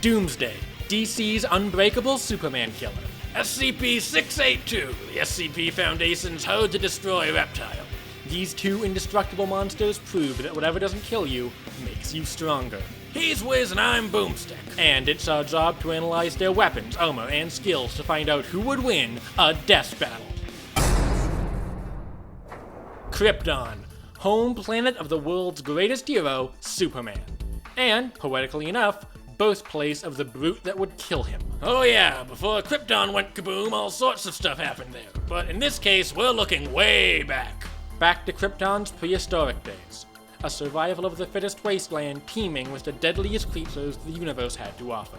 Doomsday, DC's unbreakable Superman killer. SCP-682, the SCP Foundation's hode to destroy reptile. These two indestructible monsters prove that whatever doesn't kill you makes you stronger. He's Wiz and I'm Boomstick, and it's our job to analyze their weapons, armor, and skills to find out who would win a death battle. Krypton, home planet of the world's greatest hero, Superman. And, poetically enough, birthplace of the brute that would kill him. Oh yeah, before Krypton went kaboom, all sorts of stuff happened there. But in this case, we're looking way back. Back to Krypton's prehistoric days. A survival of the fittest wasteland teeming with the deadliest creatures the universe had to offer.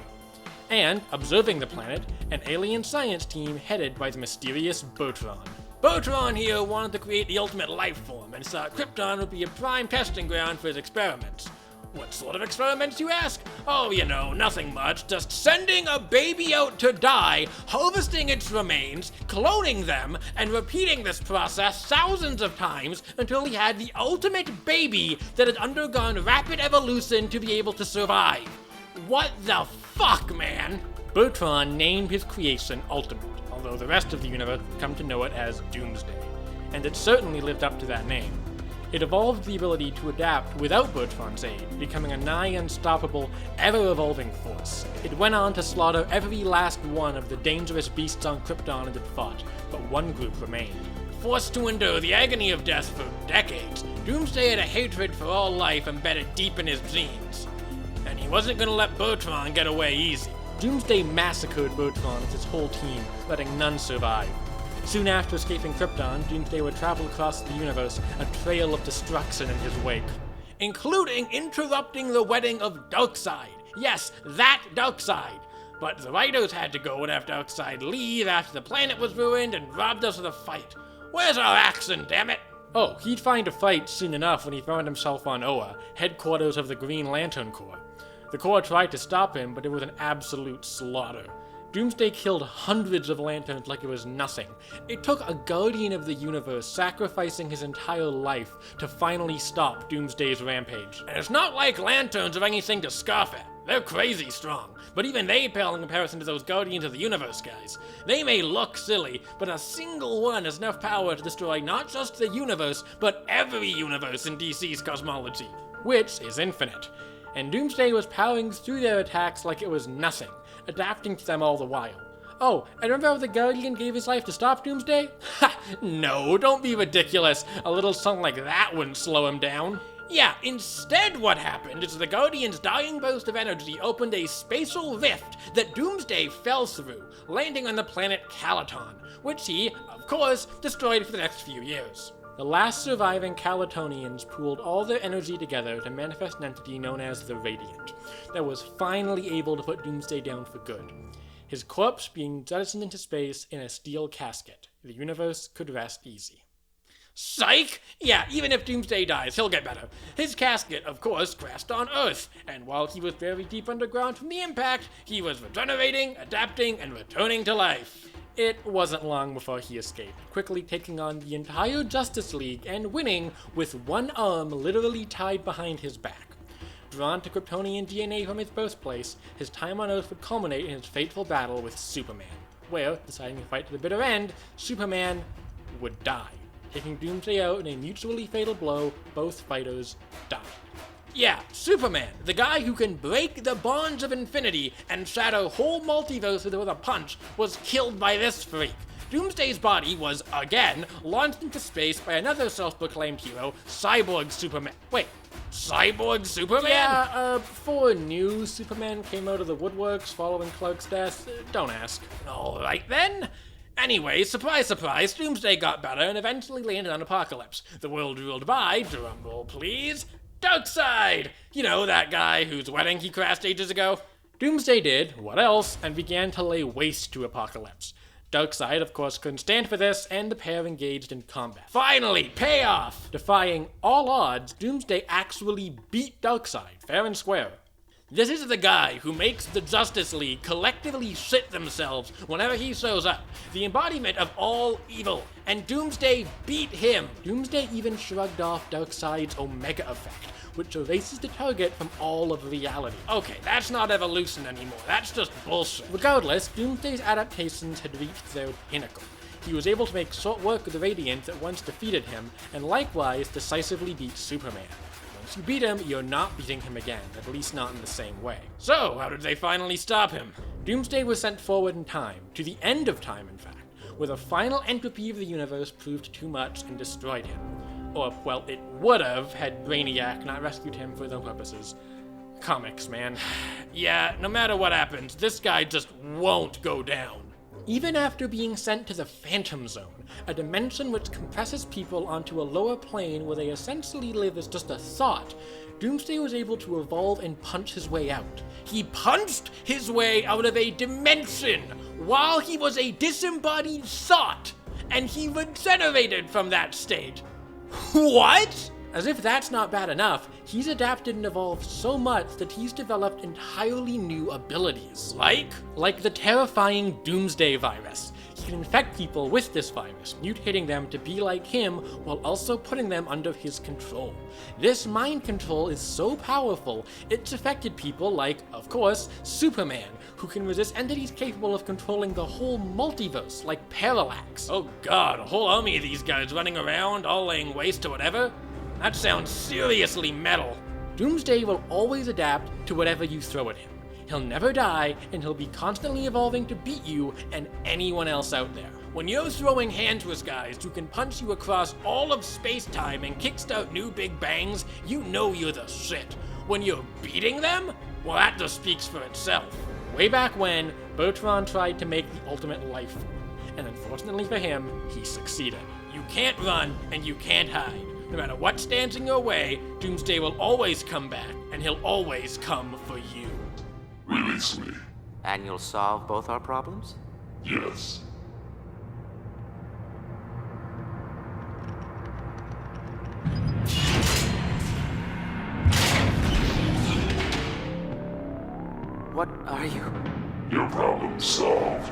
And, observing the planet, an alien science team headed by the mysterious Bertrand. Bertrand here wanted to create the ultimate life form and thought Krypton would be a prime testing ground for his experiments. What sort of experiments, you ask? Oh, you know, nothing much. Just sending a baby out to die, harvesting its remains, cloning them, and repeating this process thousands of times until he had the ultimate baby that had undergone rapid evolution to be able to survive. What the fuck, man? Bertrand named his creation Ultimate, although the rest of the universe would come to know it as Doomsday, and it certainly lived up to that name. It evolved the ability to adapt without Bertrand's aid, becoming a nigh unstoppable, ever-evolving force. It went on to slaughter every last one of the dangerous beasts on Krypton it had fought, but one group remained. Forced to endure the agony of death for decades, Doomsday had a hatred for all life embedded deep in his genes. And he wasn't gonna let Bertrand get away easy. Doomsday massacred Bertrand with his whole team, letting none survive. Soon after escaping Krypton, Doomsday would travel across the universe, a trail of destruction in his wake, including interrupting the wedding of Darkseid. Yes, that Darkseid. But the writers had to go and have Darkseid leave after the planet was ruined and robbed us of the fight. Where's our action, damn it? Oh, he'd find a fight soon enough when he found himself on Oa, headquarters of the Green Lantern Corps. The Corps tried to stop him, but it was an absolute slaughter. Doomsday killed hundreds of lanterns like it was nothing. It took a guardian of the universe sacrificing his entire life to finally stop Doomsday's rampage. And it's not like lanterns are anything to scoff at. They're crazy strong, but even they pale in comparison to those guardians of the universe guys. They may look silly, but a single one has enough power to destroy not just the universe, but every universe in DC's cosmology, which is infinite. And Doomsday was powering through their attacks like it was nothing, adapting to them all the while. Oh, and remember how the Guardian gave his life to stop Doomsday? Ha! No, don't be ridiculous. A little something like that wouldn't slow him down. Yeah, instead what happened is the Guardian's dying burst of energy opened a spatial rift that Doomsday fell through, landing on the planet Calaton, which he, of course, destroyed for the next few years. The last surviving Calatonians pooled all their energy together to manifest an entity known as the Radiant, that was finally able to put Doomsday down for good. His corpse being jettisoned into space in a steel casket. The universe could rest easy. Psych! Yeah, even if Doomsday dies, he'll get better. His casket, of course, crashed on Earth, and while he was very deep underground from the impact, he was regenerating, adapting, and returning to life. It wasn't long before he escaped, quickly taking on the entire Justice League and winning with one arm literally tied behind his back. Drawn to Kryptonian DNA from his birthplace, his time on Earth would culminate in his fateful battle with Superman, where, deciding to fight to the bitter end, Superman would die. Taking Doomsday out in a mutually fatal blow, both fighters died. Yeah, Superman, the guy who can break the bonds of infinity and shatter whole multiverses with a punch, was killed by this freak. Doomsday's body was, again, launched into space by another self-proclaimed hero, Cyborg Superman. Wait, Cyborg Superman? Yeah, 4 new Superman came out of the woodworks following Clark's death. Don't ask. Alright then. Anyway, surprise surprise, Doomsday got better and eventually landed on Apocalypse. The world ruled by, drumroll please, Darkseid! You know, that guy whose wedding he crashed ages ago? Doomsday did, what else, and began to lay waste to Apocalypse. Darkseid, of course, couldn't stand for this, and the pair engaged in combat. Finally, payoff! Defying all odds, Doomsday actually beat Darkseid, fair and square. This is the guy who makes the Justice League collectively shit themselves whenever he shows up. The embodiment of all evil. And Doomsday beat him. Doomsday even shrugged off Darkseid's Omega effect, which erases the target from all of reality. Okay, that's not evolution anymore. That's just bullshit. Regardless, Doomsday's adaptations had reached their pinnacle. He was able to make short work of the Radiant that once defeated him, and likewise decisively beat Superman. Once you beat him, you're not beating him again, at least not in the same way. So, how did they finally stop him? Doomsday was sent forward in time, to the end of time in fact, where the final entropy of the universe proved too much and destroyed him. Or, well, it would've had Brainiac not rescued him for his own purposes. Comics, man. Yeah, no matter what happens, this guy just won't go down. Even after being sent to the Phantom Zone, a dimension which compresses people onto a lower plane where they essentially live as just a thought, Doomsday was able to evolve and punch his way out. He punched his way out of a dimension while he was a disembodied thought, and he regenerated from that state. What? As if that's not bad enough, he's adapted and evolved so much that he's developed entirely new abilities. Like the terrifying Doomsday virus. He can infect people with this virus, mutating them to be like him while also putting them under his control. This mind control is so powerful, it's affected people like, of course, Superman, who can resist entities capable of controlling the whole multiverse, like Parallax. Oh god, a whole army of these guys running around, all laying waste to whatever? That sounds seriously metal. Doomsday will always adapt to whatever you throw at him. He'll never die, and he'll be constantly evolving to beat you and anyone else out there. When you're throwing hands with guys who can punch you across all of space-time and kickstart new big bangs, you know you're the shit. When you're beating them, well, that just speaks for itself. Way back when, Bertrand tried to make the ultimate life form, and unfortunately for him, he succeeded. You can't run, and you can't hide. No matter what stands in your way, Doomsday will always come back, and he'll always come for you. Release me. And you'll solve both our problems? Yes. What are you? Your problem solved.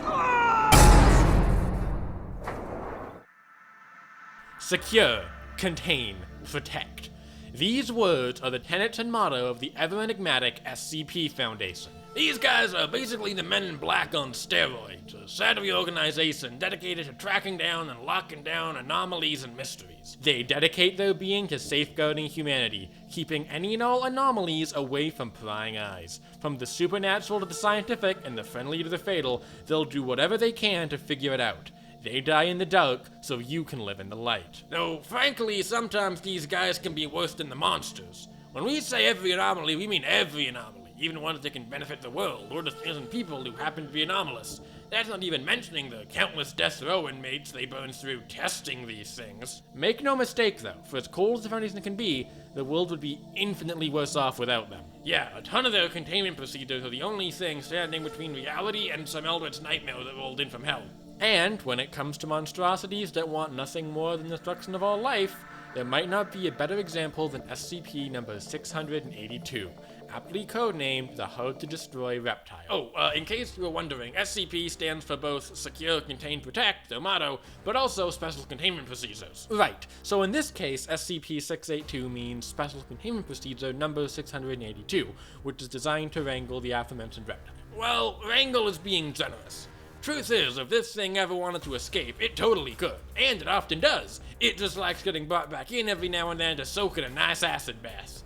Secure, contain, protect. These words are the tenets and motto of the ever-enigmatic SCP Foundation. These guys are basically the Men in Black on steroids, a shadowy organization dedicated to tracking down and locking down anomalies and mysteries. They dedicate their being to safeguarding humanity, keeping any and all anomalies away from prying eyes. From the supernatural to the scientific and the friendly to the fatal, they'll do whatever they can to figure it out. They die in the dark, so you can live in the light. Though, frankly, sometimes these guys can be worse than the monsters. When we say every anomaly, we mean every anomaly. Even ones that can benefit the world, or just innocent people who happen to be anomalous. That's not even mentioning the countless death row inmates they burn through testing these things. Make no mistake though, for as cold as the Foundation can be, the world would be infinitely worse off without them. Yeah, a ton of their containment procedures are the only thing standing between reality and some eldritch nightmare that rolled in from hell. And when it comes to monstrosities that want nothing more than the destruction of all life, there might not be a better example than SCP number 682, aptly codenamed the Hard-to-Destroy Reptile. In case you were wondering, SCP stands for both Secure, Contain, Protect, their motto, but also Special Containment Procedures. Right, so in this case, SCP-682 means Special Containment Procedure number 682, which is designed to wrangle the aforementioned reptile. Well, wrangle is being generous. Truth is, if this thing ever wanted to escape, it totally could. And it often does. It just likes getting brought back in every now and then to soak in a nice acid bath.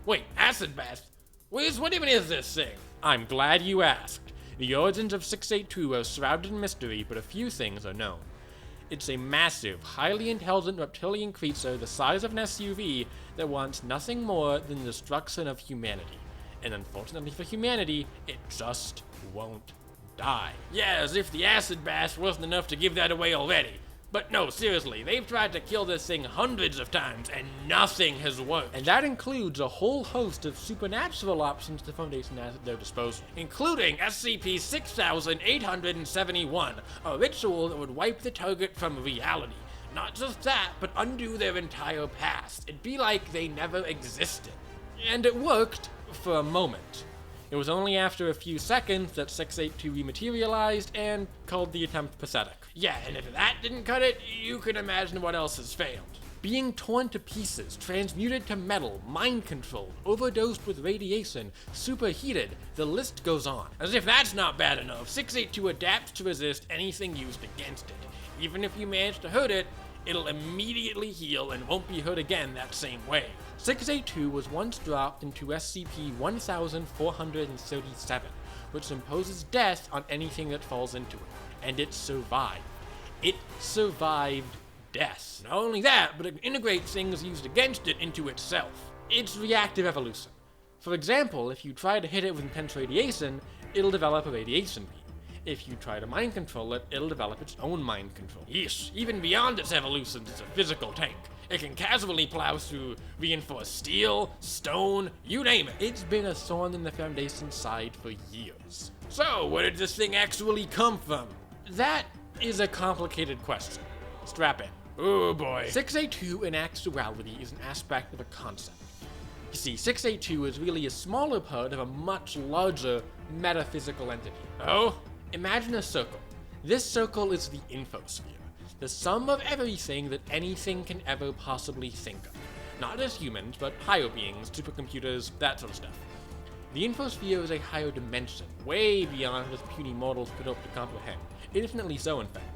Wait, acid bath? What even is this thing? I'm glad you asked. The origins of 682 are shrouded in mystery, but a few things are known. It's a massive, highly intelligent reptilian creature the size of an SUV that wants nothing more than the destruction of humanity. And unfortunately for humanity, it just won't die. Yeah, as if the acid bath wasn't enough to give that away already. But no, seriously, they've tried to kill this thing hundreds of times, and nothing has worked. And that includes a whole host of supernatural options the Foundation has at their disposal, including SCP-6871, a ritual that would wipe the target from reality. Not just that, but undo their entire past. It'd be like they never existed. And it worked for a moment. It was only after a few seconds that 682 rematerialized and called the attempt pathetic. Yeah, and if that didn't cut it, you can imagine what else has failed. Being torn to pieces, transmuted to metal, mind-controlled, overdosed with radiation, superheated, the list goes on. As if that's not bad enough, 682 adapts to resist anything used against it. Even if you manage to hurt it, it'll immediately heal and won't be hurt again that same way. 682 was once dropped into SCP-1437, which imposes death on anything that falls into it, and it survived. It survived death. Not only that, but it integrates things used against it into itself. It's reactive evolution. For example, if you try to hit it with intense radiation, it'll develop a radiation beam. If you try to mind control it, it'll develop its own mind control. Yes, even beyond its evolution, it's a physical tank. It can casually plow through reinforced steel, stone, you name it. It's been a thorn in the Foundation's side for years. So, where did this thing actually come from? That is a complicated question. Strap in. Oh boy. 682 in actuality is an aspect of a concept. You see, 682 is really a smaller part of a much larger metaphysical entity. Oh? Imagine a circle. This circle is the infosphere, the sum of everything that anything can ever possibly think of. Not as humans, but higher beings, supercomputers, that sort of stuff. The infosphere is a higher dimension, way beyond what puny mortals could hope to comprehend. Infinitely so, in fact.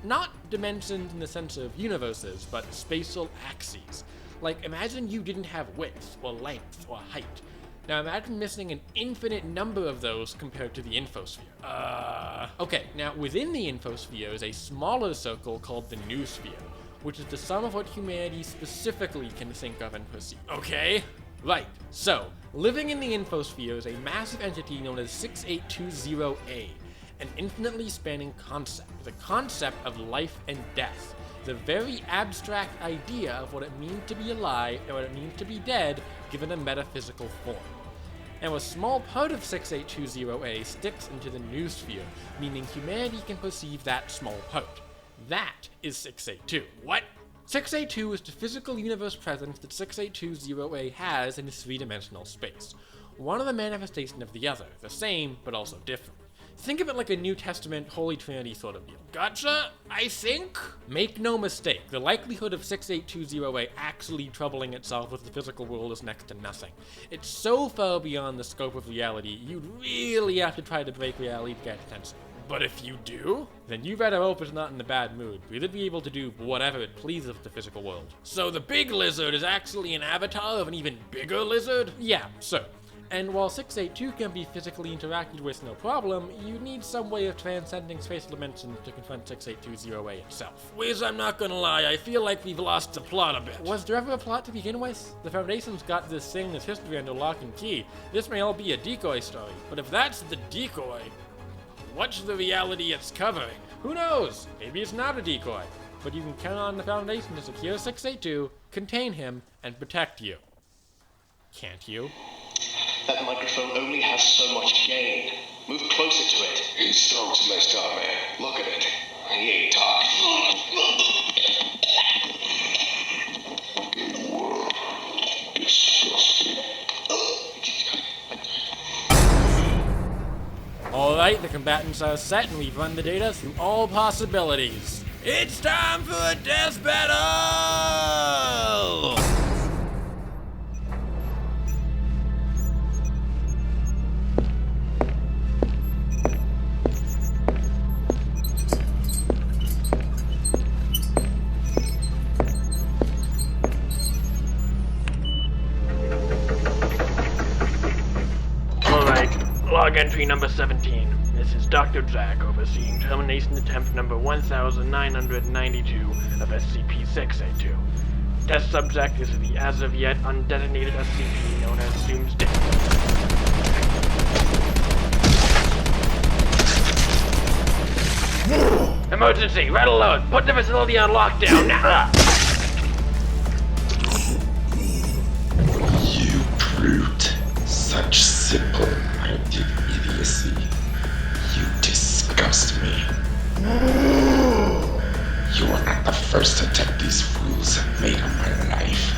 Not dimensions in the sense of universes, but spatial axes. Like, imagine you didn't have width, or length, or height. Now imagine missing an infinite number of those compared to the infosphere. Okay, now within the infosphere is a smaller circle called the noosphere, which is the sum of what humanity specifically can think of and perceive. Okay? Right, so, living in the infosphere is a massive entity known as 6820A, an infinitely spanning concept, the concept of life and death, the very abstract idea of what it means to be alive and what it means to be dead given a metaphysical form. Now a small part of 6820A sticks into the noosphere, meaning humanity can perceive that small part. That is 682. What? 682 is the physical universe presence that 6820A has in its three-dimensional space. One of the manifestation of the other, the same, but also different. Think of it like a New Testament Holy Trinity sort of deal. Gotcha, I think? Make no mistake, the likelihood of 6820A actually troubling itself with the physical world is next to nothing. It's so far beyond the scope of reality, you'd really have to try to break reality to get attention. But if you do, then you better hope it's not in a bad mood. You'll be able to do whatever it pleases with the physical world. So the big lizard is actually an avatar of an even bigger lizard? Yeah, so. And while 682 can be physically interacted with no problem, you need some way of transcending spatial dimensions to confront 6820A itself. Wiz, I'm not gonna lie, I feel like we've lost the plot a bit. Was there ever a plot to begin with? The Foundation's got this thing that's history under lock and key. This may all be a decoy story, but if that's the decoy, what's the reality it's covering? Who knows? Maybe it's not a decoy, but you can count on the Foundation to secure 682, contain him, and protect you. Can't you? That microphone only has so much gain. Move closer to it. His throat's messed up, man. Look at it. He ain't talking. Disgusting. Alright, the combatants are set and we've run the data through all possibilities. It's time for a death battle! Log entry number 17. This is Dr. Jack overseeing termination attempt number 1992 of SCP-682. Test subject is the as of yet undetonated SCP known as Doomsday. Emergency! Red alert! Put the facility on lockdown now! You brute. Such simple-minded idiocy. You disgust me. You are not the first attempt these fools have made on my life,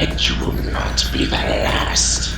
and you will not be the last.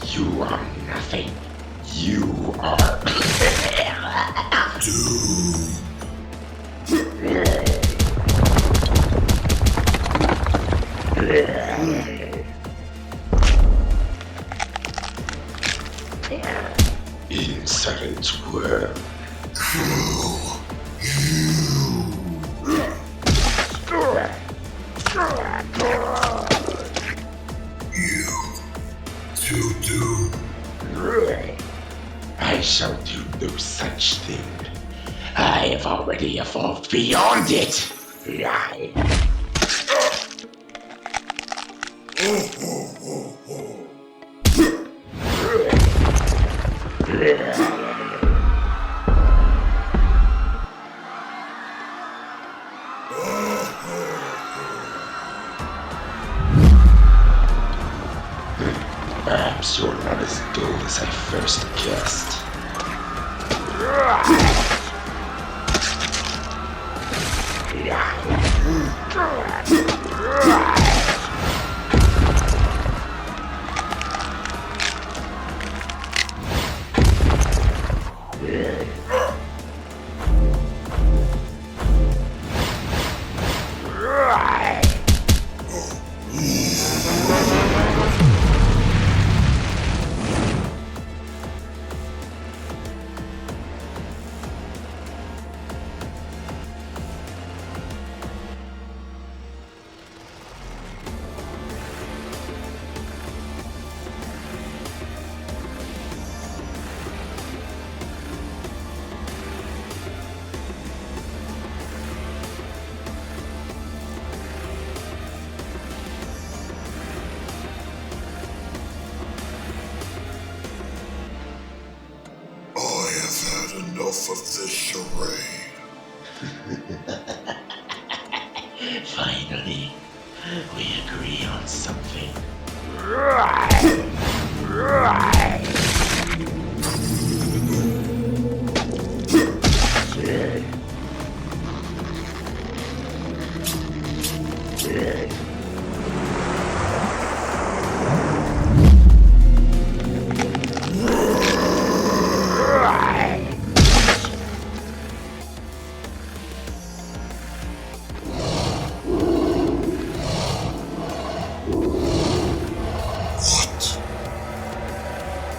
You are nothing. You are... Insolent worm. I shall do no such thing. I have already evolved beyond it. Perhaps you're not as dull as I first guessed. Enough of this charade. Finally, we agree on something.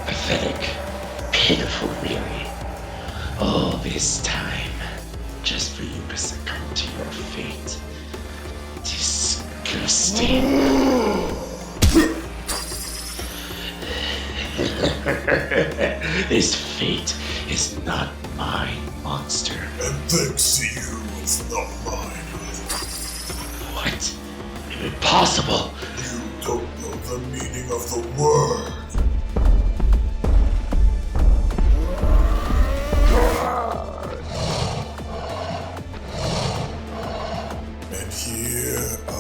Pathetic, pitiful, really. All this time, just for you to succumb to your fate. Disgusting. This fate is not mine, monster. And thanks to you, it's not mine. What? Impossible. You don't know the meaning of the word. And here I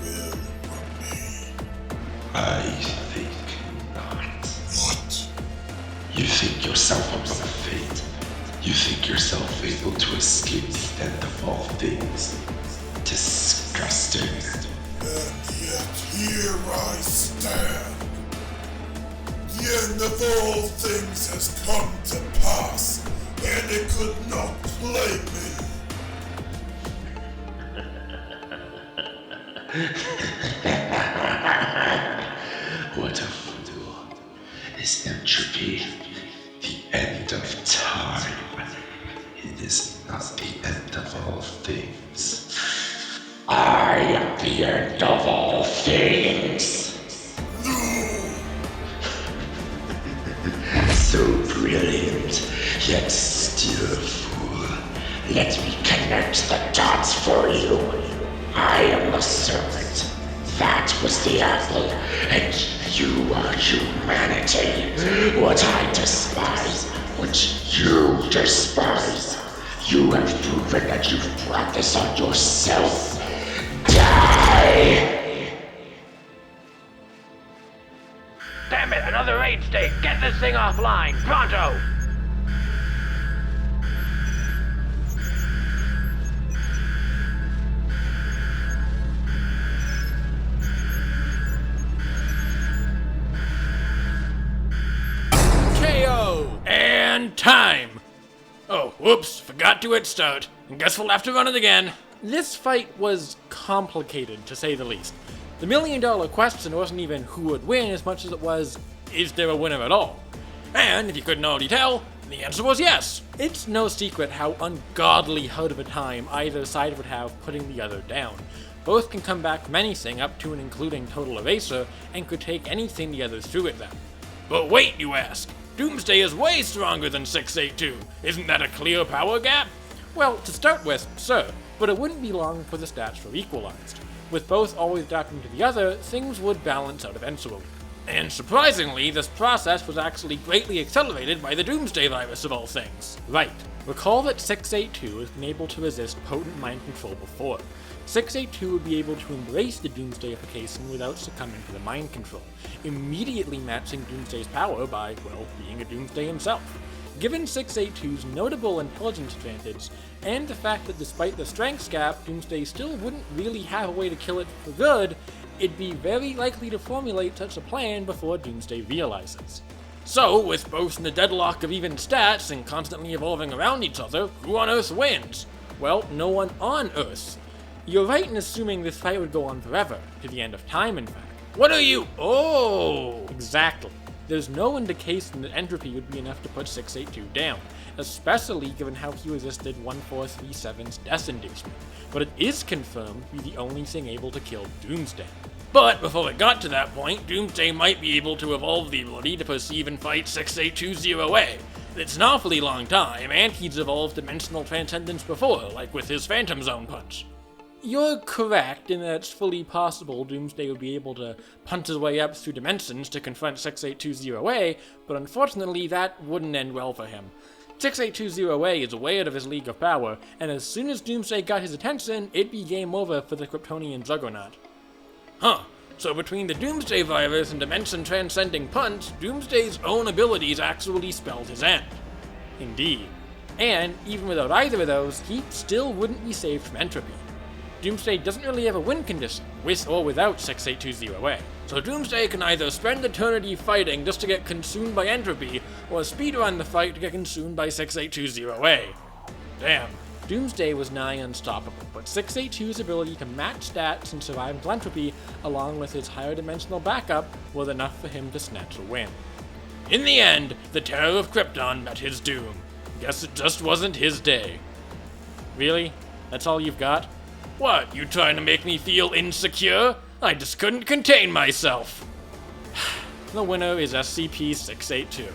will remain. I think not. What? You think yourself above fate. You think yourself able to escape the end of all things. Disgusting. And yet here I stand. The end of all things has come to pass, and it could not plague me. What a fool. Is entropy the end of time? It is not the end of all things. I am the end of all things. So brilliant, yet still a fool. Let me connect the dots for you. I am the serpent. That was the apple, and you are humanity. What I despise, what you despise. You have proven that you've brought this on yourself. Die! Damn it, another raid state! Get this thing offline, pronto! time! Oh, whoops, forgot to hit start. Guess we'll have to run it again. This fight was complicated, to say the least. The million-dollar question wasn't even who would win as much as it was, is there a winner at all? And, if you couldn't already tell, the answer was yes. It's no secret how ungodly hard of a time either side would have putting the other down. Both can come back from anything up to and including total eraser, and could take anything the other threw at them. But wait, you ask. Doomsday is way stronger than 682. Isn't that a clear power gap? Well, to start with, sir, but it wouldn't be long before the stats were equalized. With both always adapting to the other, things would balance out eventually. And surprisingly, this process was actually greatly accelerated by the Doomsday virus of all things. Right. Recall that 682 has been able to resist potent mind control before. 682 would be able to embrace the Doomsdayification without succumbing to the mind control, immediately matching Doomsday's power by, well, being a Doomsday himself. Given 682's notable intelligence advantage, and the fact that despite the strengths gap, Doomsday still wouldn't really have a way to kill it for good, it'd be very likely to formulate such a plan before Doomsday realizes. So, with both in the deadlock of even stats and constantly evolving around each other, who on Earth wins? Well, no one on Earth. You're right in assuming this fight would go on forever, to the end of time in fact. What are you— Oh! Exactly. There's no indication that entropy would be enough to put 682 down, especially given how he resisted 1437's death inducement, but it is confirmed to be the only thing able to kill Doomsday. But before it got to that point, Doomsday might be able to evolve the ability to perceive and fight 682-0A. It's an awfully long time, and he's evolved dimensional transcendence before, like with his Phantom Zone punch. You're correct in that it's fully possible Doomsday would be able to punch his way up through dimensions to confront 682-0A, but unfortunately that wouldn't end well for him. 682-0A is way out of his league of power, and as soon as Doomsday got his attention, it'd be game over for the Kryptonian Juggernaut. Huh, so between the Doomsday virus and dimension-transcending punch, Doomsday's own abilities actually spelled his end. Indeed. And, even without either of those, he still wouldn't be saved from entropy. Doomsday doesn't really have a win condition, with or without 682-0A. So Doomsday can either spend eternity fighting just to get consumed by entropy, or speedrun the fight to get consumed by 682-0A. Damn. Doomsday was nigh unstoppable, but 682's ability to match stats and survive until entropy, along with his higher dimensional backup, was enough for him to snatch a win. In the end, the terror of Krypton met his doom. Guess it just wasn't his day. Really? That's all you've got? What, you trying to make me feel insecure? I just couldn't contain myself. The winner is SCP-682.